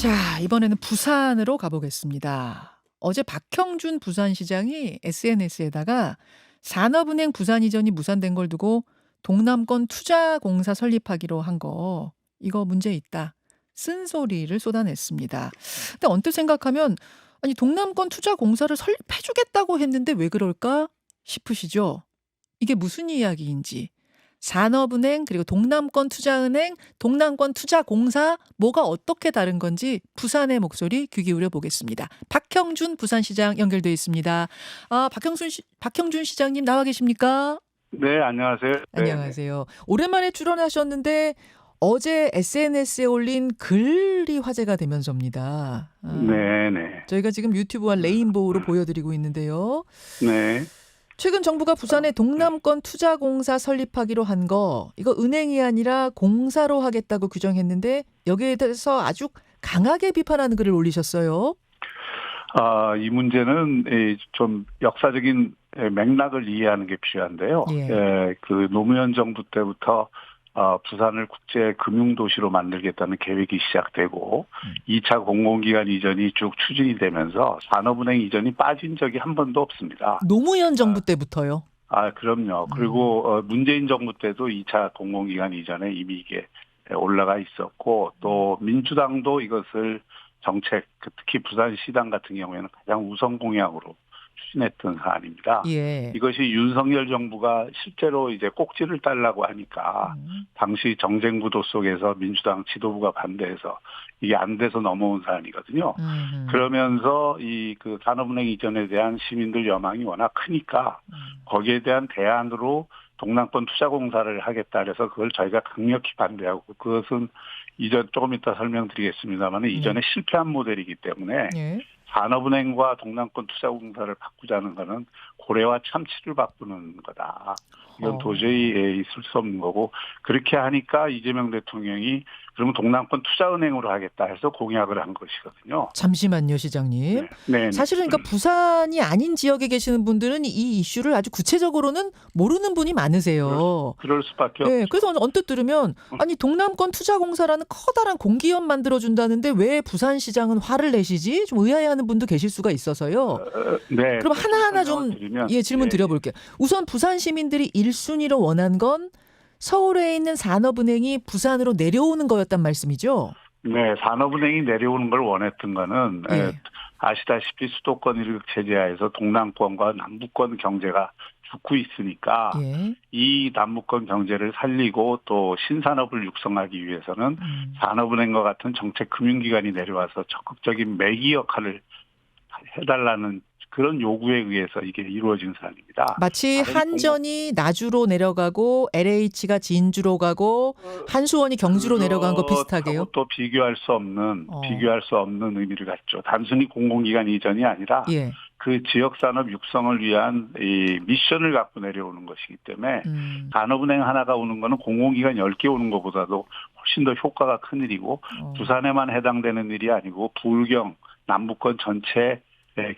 자, 이번에는 부산으로 가보겠습니다. 어제 박형준 부산시장이 SNS에다가 산업은행 부산 이전이 무산된 걸 두고 동남권 투자공사 설립하기로 한 거, 이거 문제 있다. 쓴소리를 쏟아냈습니다. 근데 언뜻 생각하면, 아니, 동남권 투자공사를 설립해주겠다고 했는데 왜 그럴까 싶으시죠? 이게 무슨 이야기인지. 산업은행 그리고 동남권 투자은행, 동남권 투자공사 뭐가 어떻게 다른 건지 부산의 목소리 귀 기울여 보겠습니다. 박형준 부산시장 연결돼 있습니다. 박형준 시장님 나와 계십니까? 네, 안녕하세요. 네, 안녕하세요. 오랜만에 출연하셨는데 어제 SNS에 올린 글이 화제가 되면서입니다. 네, 네, 저희가 지금 유튜브와 레인보우로 보여드리고 있는데요. 네. 최근 정부가 부산에 동남권 투자공사 설립하기로 한 거, 이거 은행이 아니라 공사로 하겠다고 규정했는데 여기에 대해서 아주 강하게 비판하는 글을 올리셨어요. 이 문제는 좀 역사적인 맥락을 이해하는 게 필요한데요. 예. 그 노무현 정부 때부터 부산을 국제 금융도시로 만들겠다는 계획이 시작되고 2차 공공기관 이전이 쭉 추진이 되면서 산업은행 이전이 빠진 적이 한 번도 없습니다. 노무현 정부 때부터요? 그럼요. 그리고 문재인 정부 때도 2차 공공기관 이전에 이미 이게 올라가 있었고 또 민주당도 이것을 정책, 특히 부산시당 같은 경우에는 가장 우선 공약으로 추진했던 사안입니다. 예. 이것이 윤석열 정부가 실제로 이제 꼭지를 달라고 하니까 당시 정쟁 구도 속에서 민주당 지도부가 반대해서 이게 안 돼서 넘어온 사안이거든요. 그러면서 그 산업은행 이전에 대한 시민들 여망이 워낙 크니까 거기에 대한 대안으로 동남권 투자공사를 하겠다 그래서 그걸 저희가 강력히 반대하고 그것은 이전 조금 이따 설명드리겠습니다만 이전에 실패한 모델이기 때문에 예. 산업은행과 동남권 투자공사를 바꾸자는 거는 고래와 참치를 바꾸는 거다. 이건 도저히 있을 수 없는 거고 그렇게 하니까 이재명 대통령이 그러면 동남권 투자은행으로 하겠다 해서 공약을 한 것이거든요. 잠시만요, 시장님. 네. 사실은 그러니까 부산이 아닌 지역에 계시는 분들은 이 이슈를 아주 구체적으로는 모르는 분이 많으세요. 그럴 수밖에 네, 없죠. 그래서 언뜻 들으면 아니 동남권 투자공사라는 커다란 공기업 만들어준다는데 왜 부산시장은 화를 내시지? 좀 의아해하는 분도 계실 수가 있어서요. 네. 그럼 하나하나 좀 질문 드려볼게요. 우선 부산 시민들이 1순위로 원한 건 서울에 있는 산업은행이 부산으로 내려오는 거였단 말씀이죠? 네, 산업은행이 내려오는 걸 원했던 거는 예. 아시다시피 수도권 일극 체제하에서 동남권과 남부권 경제가 죽고 있으니까 예. 이 남부권 경제를 살리고 또 신산업을 육성하기 위해서는 산업은행과 같은 정책 금융기관이 내려와서 적극적인 매기 역할을 해달라는 그런 요구에 의해서 이게 이루어진 사안입니다. 마치 한전이 나주로 내려가고 LH가 진주로 가고 한수원이 경주로 내려간 거 비슷하게요. 또 비교할 수 없는 의미를 갖죠. 단순히 공공기관 이전이 아니라 예. 그 지역 산업 육성을 위한 이 미션을 갖고 내려오는 것이기 때문에 산업은행 하나가 오는 거는 공공기관 10개 오는 것보다도 훨씬 더 효과가 큰 일이고 부산에만 해당되는 일이 아니고 불경 남부권 전체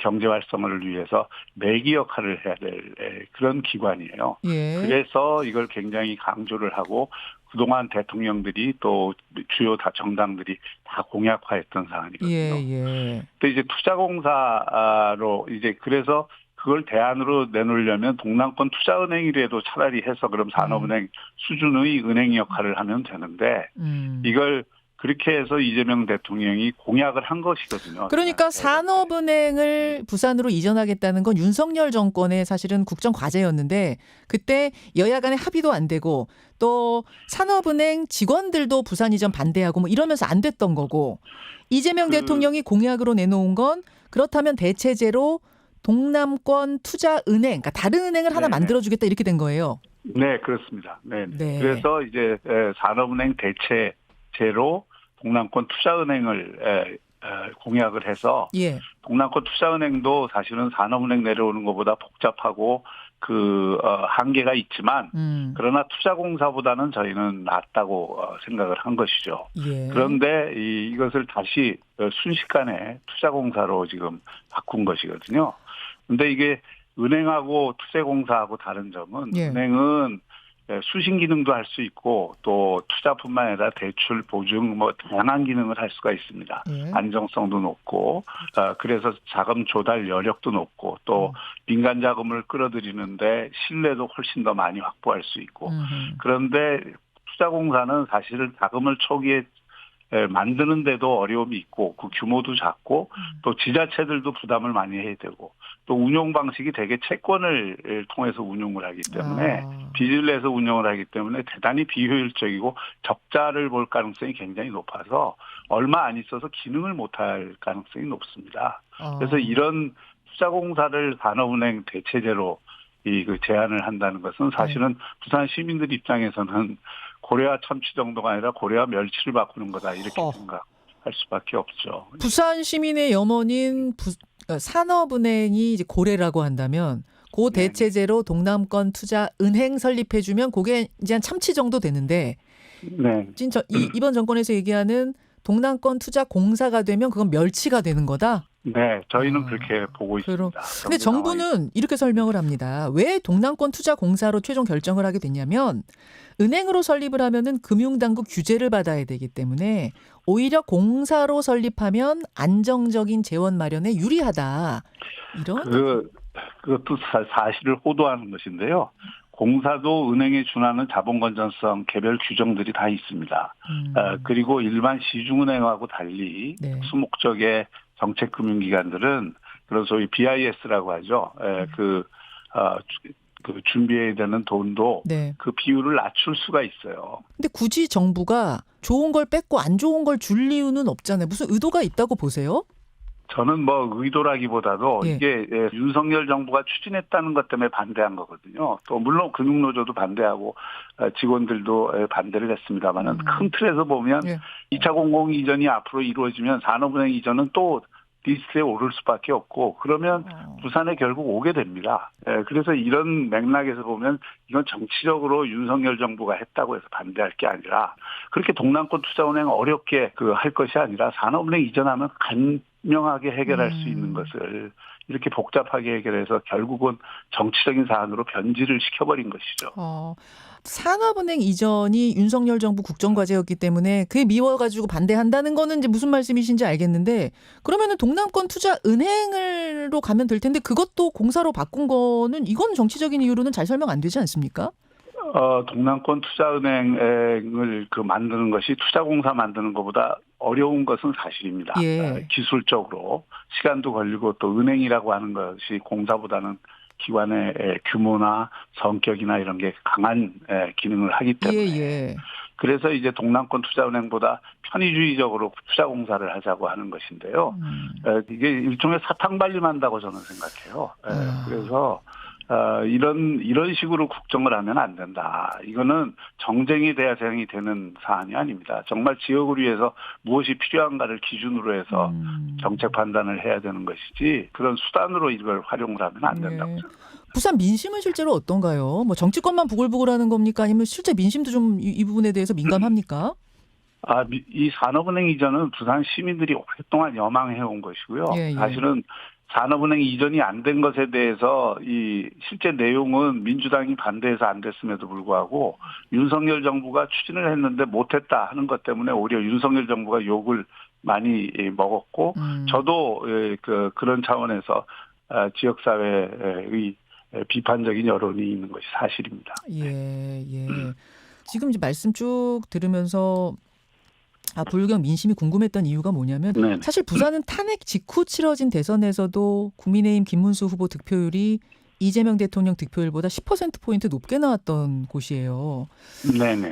경제 활성화를 위해서 매기 역할을 해야 될 그런 기관이에요. 예. 그래서 이걸 굉장히 강조를 하고 그동안 대통령들이 또 주요 정당들이 다 공약화했던 사안이거든요. 예. 근데 이제 투자공사로 이제 그래서 그걸 대안으로 내놓으려면 동남권 투자은행이라도 차라리 해서 그럼 산업은행 수준의 은행 역할을 하면 되는데 이걸 그렇게 해서 이재명 대통령이 공약을 한 것이거든요. 그러니까 산업은행을 부산으로 이전하겠다는 건 윤석열 정권의 사실은 국정 과제였는데 그때 여야 간의 합의도 안 되고 또 산업은행 직원들도 부산 이전 반대하고 뭐 이러면서 안 됐던 거고 이재명 대통령이 공약으로 내놓은 건 그렇다면 대체제로 동남권 투자은행, 그러니까 다른 은행을 하나 만들어주겠다 이렇게 된 거예요. 네, 그렇습니다. 네. 네. 그래서 이제 산업은행 대체제로 동남권 투자은행을 공약을 해서 예. 동남권 투자은행도 사실은 산업은행 내려오는 것보다 복잡하고 한계가 있지만 그러나 투자공사보다는 저희는 낫다고 생각을 한 것이죠. 예. 그런데 이것을 다시 순식간에 투자공사로 지금 바꾼 것이거든요. 근데 이게 은행하고 투자공사하고 다른 점은 예. 은행은 수신 기능도 할 수 있고 또 투자뿐만 아니라 대출, 보증 뭐 다양한 기능을 할 수가 있습니다. 안정성도 높고 그래서 자금 조달 여력도 높고 또 민간 자금을 끌어들이는데 신뢰도 훨씬 더 많이 확보할 수 있고 그런데 투자공사는 사실은 자금을 초기에 만드는데도 어려움이 있고 그 규모도 작고 또 지자체들도 부담을 많이 해야 되고 또 운용 방식이 대개 채권을 통해서 운용을 하기 때문에 빚을 내서 운영을 하기 때문에 대단히 비효율적이고 적자를 볼 가능성이 굉장히 높아서 얼마 안 있어서 기능을 못할 가능성이 높습니다. 그래서 이런 투자공사를 산업은행 대체제로 그 제한을 한다는 것은 사실은 부산 시민들 입장에서는 고래와 참치 정도가 아니라 고래와 멸치를 바꾸는 거다 이렇게 생각할 수밖에 없죠. 부산 시민의 염원인 산업은행이 이제 고래라고 한다면 그 대체제로 동남권 투자 은행 설립해주면 그게 이제 한 참치 정도 되는데 진짜 이번 정권에서 얘기하는 동남권 투자 공사가 되면 그건 멸치가 되는 거다. 네, 저희는 그렇게 보고 있습니다. 근데 정부는 이렇게 설명을 합니다. 왜 동남권 투자 공사로 최종 결정을 하게 됐냐면 은행으로 설립을 하면은 금융당국 규제를 받아야 되기 때문에 오히려 공사로 설립하면 안정적인 재원 마련에 유리하다. 이런 그것도 사실을 호도하는 것인데요. 공사도 은행에 준하는 자본 건전성 개별 규정들이 다 있습니다. 그리고 일반 시중은행하고 달리 특수목적의 정책금융기관들은 그런 소위 BIS라고 하죠. 그 준비해야 되는 돈도 그 비율을 낮출 수가 있어요. 근데 굳이 정부가 좋은 걸 뺏고 안 좋은 걸 줄 이유는 없잖아요. 무슨 의도가 있다고 보세요? 저는 뭐 의도라기보다도 이게 윤석열 정부가 추진했다는 것 때문에 반대한 거거든요. 또 물론 금융노조도 반대하고 직원들도 반대를 했습니다만은 큰 틀에서 보면 2차 공공 이전이 앞으로 이루어지면 산업은행 이전은 또 리스트에 오를 수밖에 없고 그러면 부산에 결국 오게 됩니다. 그래서 이런 맥락에서 보면 이건 정치적으로 윤석열 정부가 했다고 해서 반대할 게 아니라 그렇게 동남권 투자은행 어렵게 할 것이 아니라 산업은행 이전하면 간명하게 해결할 수 있는 것을 이렇게 복잡하게 해결해서 결국은 정치적인 사안으로 변질을 시켜버린 것이죠. 산업은행 이전이 윤석열 정부 국정과제였기 때문에 그게 미워가지고 반대한다는 거는 이제 무슨 말씀이신지 알겠는데 그러면은 동남권 투자은행으로 가면 될 텐데 그것도 공사로 바꾼 거는 이건 정치적인 이유로는 잘 설명 안 되지 않습니까? 동남권 투자은행을 만드는 것이 투자공사 만드는 것보다 어려운 것은 사실입니다. 기술적으로 시간도 걸리고 또 은행이라고 하는 것이 공사보다는 기관의 규모나 성격이나 이런 게 강한 기능을 하기 때문에 그래서 이제 동남권 투자은행보다 편의주의적으로 투자공사를 하자고 하는 것인데요. 이게 일종의 사탕발림한다고 저는 생각해요. 그래서 이런 식으로 국정을 하면 안 된다. 이거는 정쟁이 대상이 되는 사안이 아닙니다. 정말 지역을 위해서 무엇이 필요한가를 기준으로 해서 정책 판단을 해야 되는 것이지 그런 수단으로 이걸 활용을 하면 안 된다고 생각합니다. 부산 민심은 실제로 어떤가요? 뭐 정치권만 부글부글하는 겁니까? 아니면 실제 민심도 좀 이 부분에 대해서 민감합니까? 이 산업은행 이전은 부산 시민들이 오랫동안 여망해온 것이고요. 사실은 산업은행 이전이 안 된 것에 대해서 이 실제 내용은 민주당이 반대해서 안 됐음에도 불구하고 윤석열 정부가 추진을 했는데 못했다 하는 것 때문에 오히려 윤석열 정부가 욕을 많이 먹었고 저도 그런 차원에서 지역사회의 비판적인 여론이 있는 것이 사실입니다. 지금 이제 말씀 쭉 들으면서 불경 민심이 궁금했던 이유가 뭐냐면 사실 부산은 탄핵 직후 치러진 대선에서도 국민의힘 김문수 후보 득표율이 이재명 대통령 득표율보다 10%포인트 높게 나왔던 곳이에요.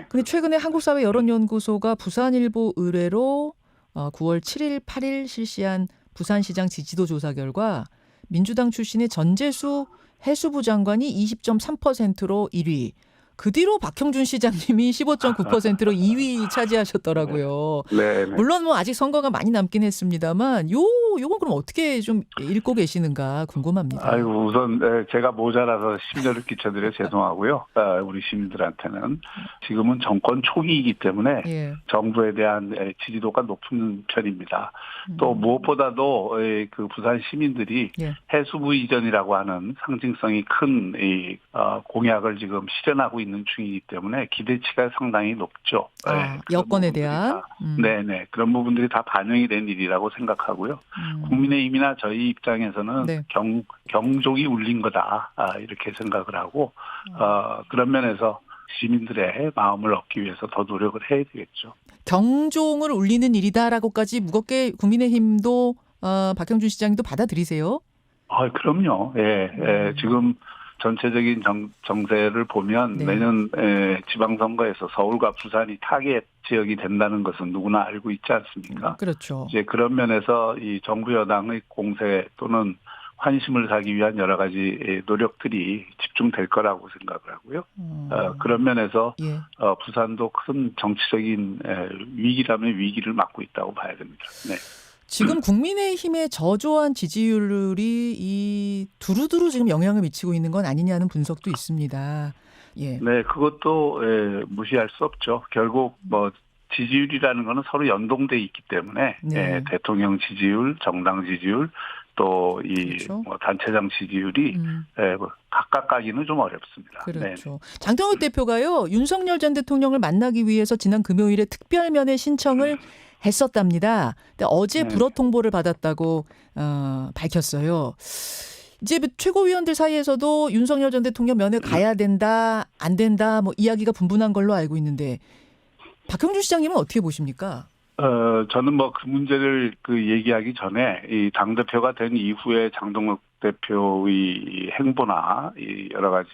근데 최근에 한국사회 여론연구소가 부산일보 의뢰로 9월 7일, 8일 실시한 부산시장 지지도 조사 결과 민주당 출신의 전재수 해수부 장관이 20.3%로 1위. 그 뒤로 박형준 시장님이 15.9%로 2위 차지하셨더라고요. 물론 뭐 아직 선거가 많이 남긴 했습니다만 요 요건 그럼 어떻게 좀 읽고 계시는가 궁금합니다. 아이고, 우선 제가 모자라서 심려를 끼쳐드려 죄송하고요. 우리 시민들한테는 지금은 정권 초기이기 때문에 예. 정부에 대한 지지도가 높은 편입니다. 또 무엇보다도 그 부산 시민들이 예. 해수부 이전이라고 하는 상징성이 큰 공약을 지금 실현하고 있는 중이기 때문에 기대치가 상당히 높죠. 여건에 대한? 네네. 그런 부분들이 다 반영이 된 일이라고 생각하고요. 국민의힘이나 저희 입장에서는 네. 경종이 울린 거다. 이렇게 생각을 하고, 그런 면에서 시민들의 마음을 얻기 위해서 더 노력을 해야 되겠죠. 경종을 울리는 일이다라고까지 무겁게 국민의힘도 박형준 시장도 받아들이세요? 그럼요. 지금 전체적인 정세를 보면 네. 내년 지방선거에서 서울과 부산이 타겟 지역이 된다는 것은 누구나 알고 있지 않습니까? 그렇죠. 이제 그런 면에서 이 정부 여당의 공세 또는 환심을 사기 위한 여러 가지 노력들이 집중될 거라고 생각을 하고요. 그런 면에서 예. 부산도 큰 정치적인 위기라면 위기를 맞고 있다고 봐야 됩니다. 네. 지금 국민의힘의 저조한 지지율이 이 두루두루 지금 영향을 미치고 있는 건 아니냐는 분석도 있습니다. 예. 네, 그것도 무시할 수 없죠. 결국 뭐 지지율이라는 거는 서로 연동돼 있기 때문에 네. 대통령 지지율, 정당 지지율, 또 이 그렇죠. 단체장 지지율이 각각 가기는 좀 어렵습니다. 그렇죠. 장동혁 대표가요, 윤석열 전 대통령을 만나기 위해서 지난 금요일에 특별면회 신청을 했었답니다. 근데 어제 불어 통보를 받았다고 밝혔어요. 이제 최고위원들 사이에서도 윤석열 전 대통령 면회 가야 된다, 안 된다, 뭐 이야기가 분분한 걸로 알고 있는데 박형준 시장님은 어떻게 보십니까? 저는 뭐 그 문제를 얘기하기 전에 이 당대표가 된 이후에 장동혁 대표의 행보나 이 여러 가지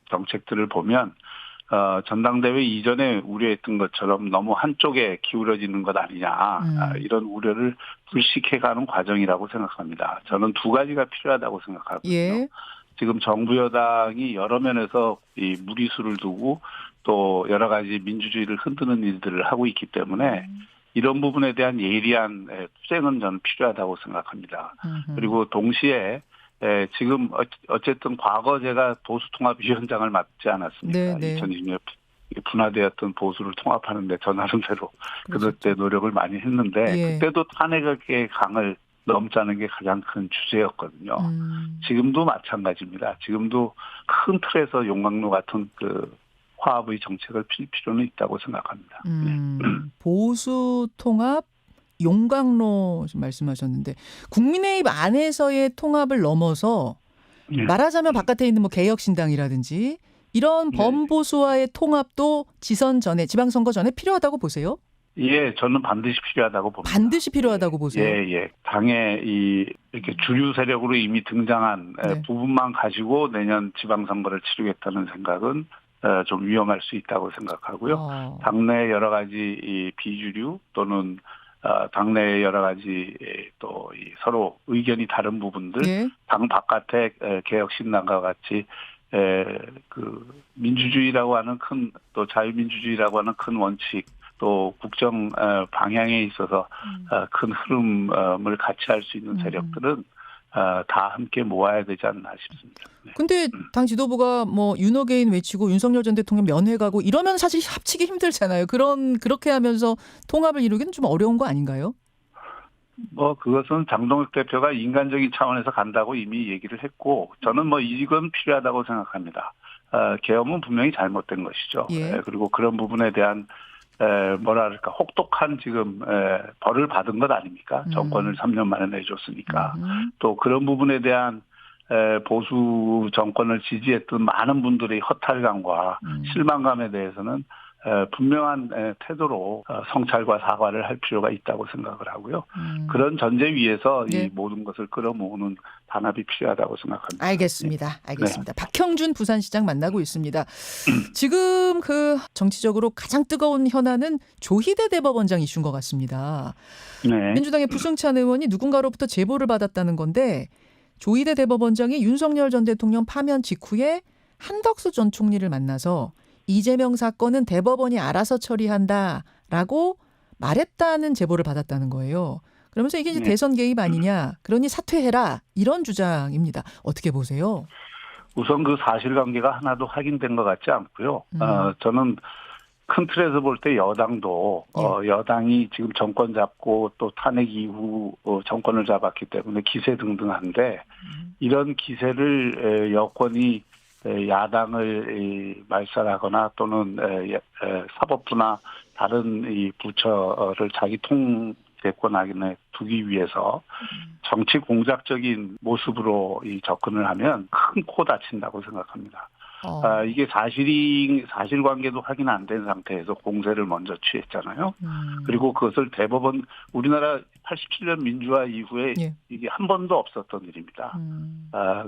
정책들을 보면 전당대회 이전에 우려했던 것처럼 너무 한쪽에 기울어지는 것 아니냐 이런 우려를 불식해가는 과정이라고 생각합니다. 저는 두 가지가 필요하다고 생각하거든요. 예. 지금 정부 여당이 여러 면에서 이 무리수를 두고 또 여러 가지 민주주의를 흔드는 일들을 하고 있기 때문에 이런 부분에 대한 예리한 투쟁은 저는 필요하다고 생각합니다. 그리고 동시에 지금 어쨌든 과거 제가 보수통합위원장을 맡지 않았습니까? 네. 2020년 분화되었던 보수를 통합하는데 저 나름대로 그렇죠. 그때 노력을 많이 했는데 예. 그때도 탄핵의 강을 넘자는 게 가장 큰 주제였거든요. 지금도 마찬가지입니다. 지금도 큰 틀에서 용광로 같은 화합의 정책을 필 필요는 있다고 생각합니다. 보수 통합 용광로 말씀하셨는데 국민의힘 안에서의 통합을 넘어서 말하자면 바깥에 있는 뭐 개혁신당이라든지 이런 범보수와의 통합도 지선 전에 지방선거 전에 필요하다고 보세요? 예, 저는 반드시 필요하다고 봅니다. 반드시 필요하다고 보세요? 예. 당의 이렇게 주류 세력으로 이미 등장한 부분만 가지고 내년 지방선거를 치르겠다는 생각은 좀 위험할 수 있다고 생각하고요. 당내 여러 가지 이 비주류 또는 당내 여러 가지 또 서로 의견이 다른 부분들, 당 바깥의 개혁신당과 같이 민주주의라고 하는 또 자유민주주의라고 하는 큰 원칙, 또 국정 방향에 있어서 큰 흐름을 같이 할 수 있는 세력들은 다 함께 모아야 되지 않나 싶습니다. 근데 당 지도부가 뭐 윤어게인 외치고 윤석열 전 대통령 면회 가고 이러면 사실 합치기 힘들잖아요. 그렇게 하면서 통합을 이루기는 좀 어려운 거 아닌가요? 뭐 그것은 장동혁 대표가 인간적인 차원에서 간다고 이미 얘기를 했고 저는 뭐 이건 필요하다고 생각합니다. 계엄은 분명히 잘못된 것이죠. 그리고 그런 부분에 대한 뭐랄까 혹독한 지금 벌을 받은 것 아닙니까? 정권을 3년 만에 내줬으니까. 또 그런 부분에 대한 보수 정권을 지지했던 많은 분들의 허탈감과 실망감에 대해서는 분명한 태도로 성찰과 사과를 할 필요가 있다고 생각을 하고요. 그런 전제 위에서 이 모든 것을 끌어모으는 단합이 필요하다고 생각합니다. 알겠습니다. 박형준 부산시장 만나고 있습니다. 지금 정치적으로 가장 뜨거운 현안은 조희대 대법원장 이슈인 것 같습니다. 민주당의 부승찬 의원이 누군가로부터 제보를 받았다는 건데 조희대 대법원장이 윤석열 전 대통령 파면 직후에 한덕수 전 총리를 만나서 이재명 사건은 대법원이 알아서 처리한다라고 말했다는 제보를 받았다는 거예요. 그러면서 이게 이제 네. 대선 개입 아니냐. 그러니 사퇴해라. 이런 주장입니다. 어떻게 보세요? 우선 그 사실관계가 하나도 확인된 것 같지 않고요. 저는 큰 틀에서 볼 때 여당도 예. 여당이 지금 정권 잡고 또 탄핵 이후 정권을 잡았기 때문에 기세등등한데 이런 기세를 여권이 야당을 말살하거나 또는 사법부나 다른 이 부처를 자기 통제권 안에 두기 위해서 정치 공작적인 모습으로 이 접근을 하면 큰 코 다친다고 생각합니다. 이게 사실관계도 확인 안 된 상태에서 공세를 먼저 취했잖아요. 그리고 그것을 대법원 우리나라 87년 민주화 이후에 예. 이게 한 번도 없었던 일입니다.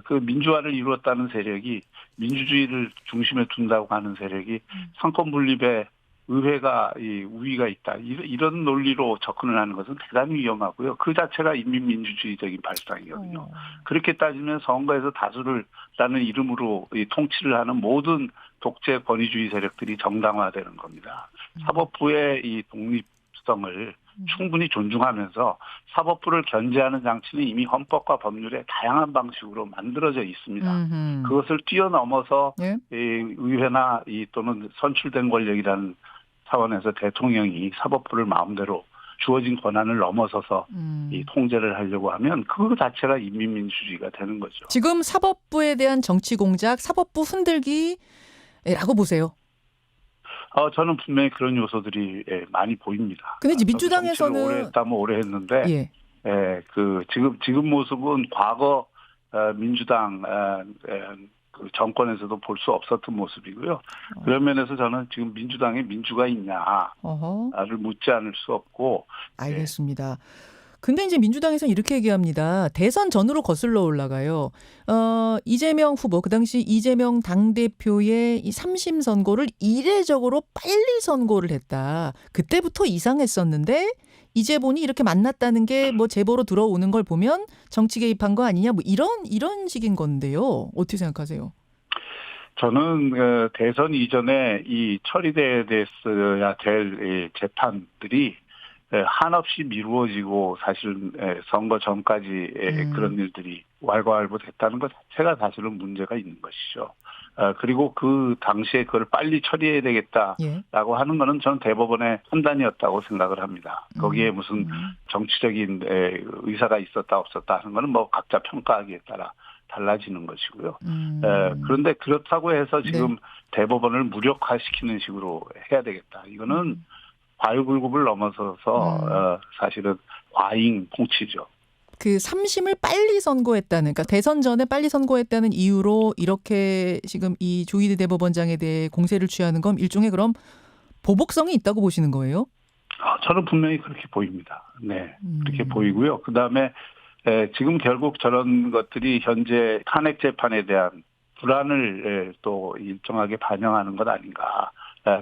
그 민주화를 이루었다는 세력이 민주주의를 중심에 둔다고 하는 세력이 상권 분립에 의회가 우위가 있다. 이런 논리로 접근을 하는 것은 대단히 위험하고요. 그 자체가 인민민주주의적인 발상이거든요. 그렇게 따지면 선거에서 다수를라는 이름으로 통치를 하는 모든 독재 권위주의 세력들이 정당화되는 겁니다. 사법부의 이 독립성을 충분히 존중하면서 사법부를 견제하는 장치는 이미 헌법과 법률에 다양한 방식으로 만들어져 있습니다. 그것을 뛰어넘어서 예? 의회나 또는 선출된 권력이라는 차원에서 대통령이 사법부를 마음대로 주어진 권한을 넘어서서 이 통제를 하려고 하면 그 자체가 인민민주주의가 되는 거죠. 지금 사법부에 대한 정치 공작, 사법부 흔들기라고 보세요. 저는 분명히 그런 요소들이 많이 보입니다. 근데 이제 정치를 민주당에서는 오래 했다면 오래 했는데 예. 그 지금 모습은 과거 민주당 그 정권에서도 볼 수 없었던 모습이고요. 그런 면에서 저는 지금 민주당에 민주가 있냐를 묻지 않을 수 없고. 알겠습니다. 근데 이제 민주당에서는 이렇게 얘기합니다. 대선 전으로 거슬러 올라가요. 이재명 후보, 그 당시 이재명 당대표의 이 3심 선고를 이례적으로 빨리 선고를 했다. 그때부터 이상했었는데 이제 보니 이렇게 만났다는 게 뭐 제보로 들어오는 걸 보면 정치 개입한 거 아니냐 뭐 이런 식인 건데요. 어떻게 생각하세요? 저는 대선 이전에 이 처리돼야 됐어야 될 재판들이 한없이 미루어지고 사실 선거 전까지 그런 일들이 왈가왈부됐다는 것 자체가 사실은 문제가 있는 것이죠. 그리고 그 당시에 그걸 빨리 처리해야 되겠다라고 하는 거는 저는 대법원의 판단이었다고 생각을 합니다. 거기에 무슨 정치적인 의사가 있었다 없었다 하는 거는 뭐 각자 평가하기에 따라 달라지는 것이고요. 그런데 그렇다고 해서 지금 대법원을 무력화시키는 식으로 해야 되겠다. 이거는 과유불급을 넘어서서 사실은 과잉 통치죠. 그 3심을 빨리 선고했다는, 그러니까 대선 전에 빨리 선고했다는 이유로 이렇게 지금 이 조희대 대법원장에 대해 공세를 취하는 건 일종의 그럼 보복성이 있다고 보시는 거예요? 저는 분명히 그렇게 보입니다. 네, 그렇게 보이고요. 그다음에 지금 결국 저런 것들이 현재 탄핵 재판에 대한 불안을 또 일정하게 반영하는 것 아닌가.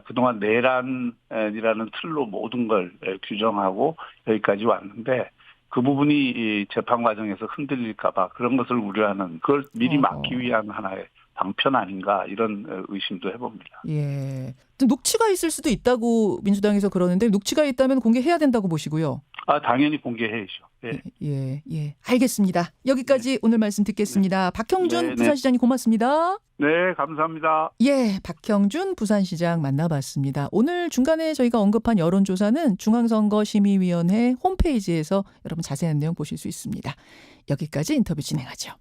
그동안 내란이라는 틀로 모든 걸 규정하고 여기까지 왔는데 그 부분이 이 재판 과정에서 흔들릴까 봐 그런 것을 우려하는 그걸 미리 막기 위한 하나의 방편 아닌가 이런 의심도 해봅니다. 예. 녹취가 있을 수도 있다고 민주당에서 그러는데 녹취가 있다면 공개해야 된다고 보시고요. 당연히 공개해야죠. 네. 예. 알겠습니다. 여기까지 오늘 말씀 듣겠습니다. 박형준 부산시장님 고맙습니다. 네, 감사합니다. 예, 박형준 부산시장 만나봤습니다. 오늘 중간에 저희가 언급한 여론조사는 중앙선거심의위원회 홈페이지에서 여러분 자세한 내용 보실 수 있습니다. 여기까지 인터뷰 진행하죠.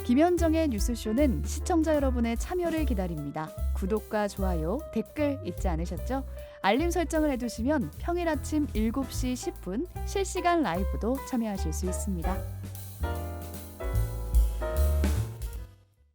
김현정의 뉴스쇼는 시청자 여러분의 참여를 기다립니다. 구독과 좋아요, 댓글 잊지 않으셨죠? 알림 설정을 해두시면 평일 아침 7시 10분 실시간 라이브도 참여하실 수 있습니다.